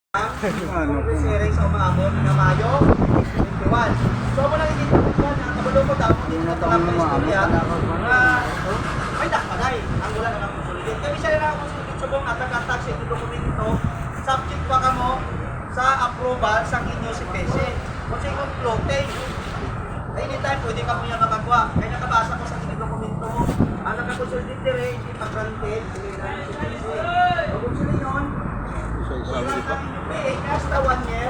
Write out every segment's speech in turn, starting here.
Ang series sa umabot na Mayo 21. So mo lang ikita ko yan, kabulo ko daw din na tulad ng istorya na may dakpanay ang wala na konsolidate. Kaya siya na konsolidate subong atag-atag sa inyong dokumento subject pa kamo sa approval sa inyo si PC. Kung sa inyong floating, anytime pwede ka mo yan makagawa. Kaya nakabasa ko sa inyong dokumento mo, ang nakakonsolidate dire, hindi pa-granted, hindi na si PC. Kung sila yun, hasta 1 year,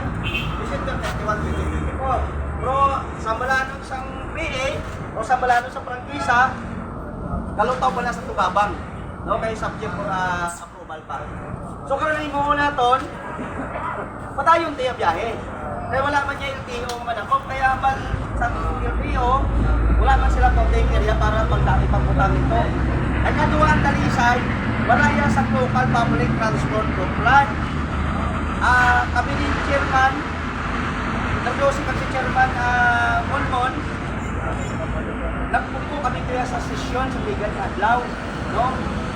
December 31, 2024. Pero sa malanong sang PA o sa malanong sa prangkisa, kalutaw pa na sa tubabang. No? Kaya subject for approval pa. So karoon mo naton, patayon tayo biyahe. Kaya wala man niya LTO manakop, kaya man sa LTO, wala man sila contact area para pagdami pagputang ito. Ay kaduwa ang talisay, wala yan sa local public transport group plan. Kami ni Chairman, nag-dosi kami si Chairman Monmon, nagpupo kami kaya sa sesyon sa Bigan Adlaw. No?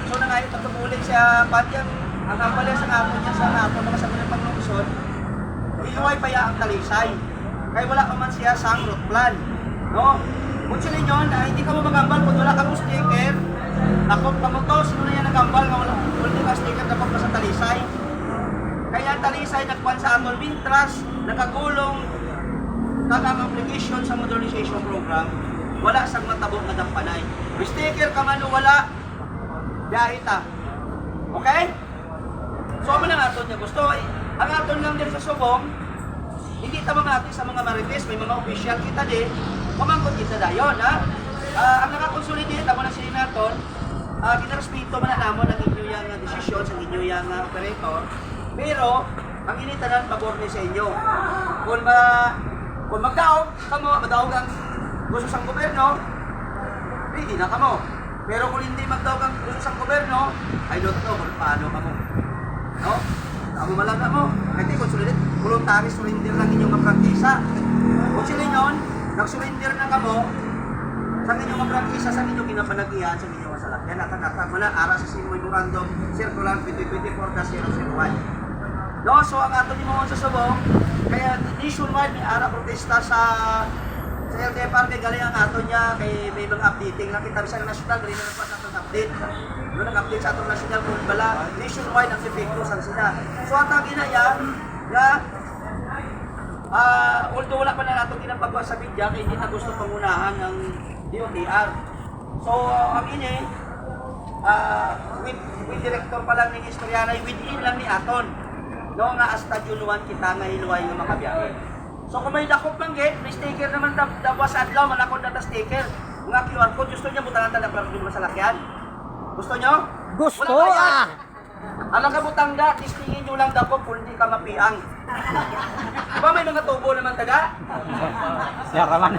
So nangayon patumulit siya, patyang ang kampalya sa ngapon niya sa ngapon, nakasabi ng panglungsod, iluway pa ang talisay. Kaya wala pa man siya sa route plan. No? Kung sila yun, hindi ka mo magambal kung wala ka mo sticker, nakop ka mo to, sino na yan nagambal, wala ka sticker, nakop ka sa talisay. Kaya talisay nagpan sa atol Mintras, nakagulong tagang application sa modernization program, wala sang matabong na dampanay. Sticker ka man o wala, biyahe ta. Okay? So ano ang aton niya gusto? Ang aton lang din sa Subong, hindi tama natin sa mga marites, may mga official kita din, mamangkot kita dayon, ha? Ang nakakonsolidate, tama na sila naton, kinarespito man na namon ang inyo yung desisyon sa inyo yung operator. Pero, ang initanan, pabor ni sa inyo. Kung magdaog, madaog ang gusto sang gobyerno, hindi na kamo. Pero kung hindi magdaog ang gusto sang gobyerno, I don't know kung paano kamo. No? Amo malaga mo. Kasi consolidate, voluntary surrender lang inyong maprangkisa. Kung sila yun, nag-surrender na kamo, sa inyong maprangkisa, sa inyong kinapanagihan, sa inyong masalakyan, nakakatag mo na, ara sa memorandum circular 2024-001. No, so ang ato ni mga sa Subong, kaya nationwide may ara protesta sa LTFR kay galing ang ato niya, kay may mga updating lang kita sa national, rin na pa sa atong update. No, nag-update sa atong national kung bala, nationwide ang epekto sa sila. So ang ginaya, na although wala pa na nato ginapagawa sa media, kaya hindi na gusto pangunahan ng DOTR. So ang ini, with director pa lang ng Historianay, within lang ni Aton. No nga Estadio Luan kita nga hiluway nga makabiyahe. So kung may dakop lang gate, may sticker naman daw sa adlaw, manakon na sticker. Mga QR code, gusto niya butangan tanda para sa salakyan? Gusto niyo? Gusto Alam ka butangga, tistingin nyo lang dakop kung hindi ka mapiang. Diba may mga tubo naman taga? Siya ka man.